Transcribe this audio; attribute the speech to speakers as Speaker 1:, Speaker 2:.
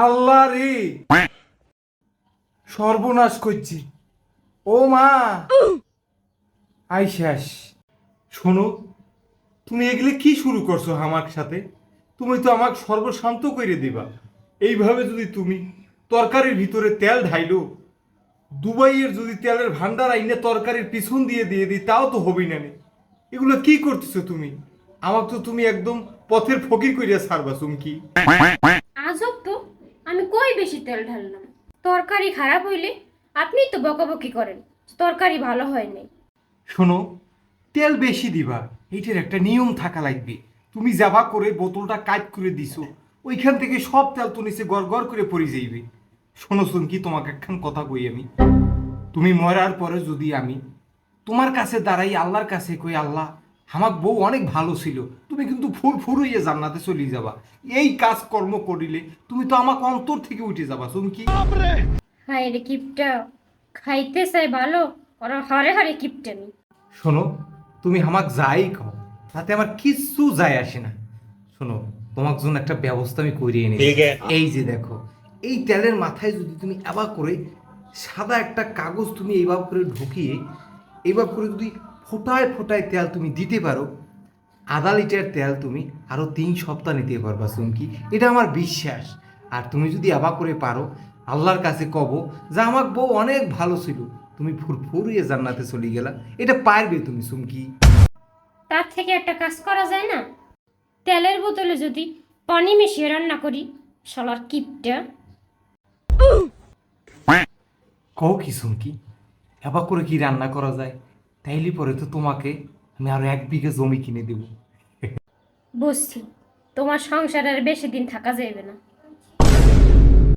Speaker 1: আল্লাহ রে, সর্বনাশ করছি। ও মা, আই শেষ। শোনো, তুমি এগুলো কি শুরু করছো আমার সাথে? তুমি তো আমাকে সর্বশান্ত করে দিবা। এইভাবে যদি তুমি তরকারির ভিতরে তেল ঢাইলো, দুবাইয়ের যদি তেলের ভান্ডার আইনে তরকারির পিছন দিয়ে দিয়ে দিই, তাও তো হবেই না নে। এগুলো কি করতেছো তুমি? আমাকে তো তুমি একদম পথের ফকির কইরা ছাড়বা চুমকি।
Speaker 2: আজব তো, আমি কই বেশি তেল ঢাললাম? তরকারি খারাপ হইলে আপনিই তো বকাবকি করেন, তরকারি ভালো হয় নাই।
Speaker 1: শোনো, তেল বেশি দিবা, এইটার একটা নিয়ম থাকা লাগবে। তুমি যাবা করে বোতলটা কাট করে দিছো, ওইখান থেকে সব তেল তো নিচে গড় গড় করে পড়ে যাইবে। শোনো চুমকি, তোমাকে একখান কথা কই আমি। তুমি মরার পরে যদি আমি তোমার কাছে দাঁড়াই, আল্লাহর কাছে কই, আল্লাহ আমার বউ অনেক ভালো ছিল, তুমি কিন্তু ফুর ফুর হইয়া জান্নাতে চলে যাবা। এই কাজকর্ম করিলে তুমি তো আমাকে অন্তর থেকে উঠে যাবা চুমকি।
Speaker 2: হায় রে কিপটা, খাইতে চাই ভালো, ওরা হারে হারে কিপটামি।
Speaker 1: শোনো, তুমি আমাকে যাই খাও, তাতে আমার কিচ্ছু যায় আসে না। শোনো, তোমার জন্য একটা ব্যবস্থা আমি করিয়ে নিই। এই যে দেখো, এই তেলের মাথায় যদি তুমি এবার করে সাদা একটা কাগজ তুমি এইভাবে করে ঢুকিয়ে এইভাবে করে যদি ফোটায় ফোটায় তেল তুমি দিতে পারো, আধা লিটার তেল তুমি আরো 3 সপ্তাহ নিতে পারবা চুমকি। এটা আমার বিশ্বাস। আর তুমি যদি আবার করে পারো, আল্লাহর কাছে কব যে আমার বউ অনেক ভালো ছিল, তুমি ফুরফুরিয়ে জান্নাতে চলে গেলা, এটা পারবে তুমি চুমকি।
Speaker 2: তার থেকে একটা কাজ করা যায় না? তেলের বোতলে যদি পানি মিশিয়ে রান্না করি, শালার কিপটা।
Speaker 1: কও কি চুমকি, এবার করে কি রান্না করা যায়? তাইলে পরে তো তোমাকে আমি আরো 1 বিঘা জমি কিনে দেবো।
Speaker 2: বুঝছি, তোমার সংসার আর বেশি দিন থাকা যাবে না।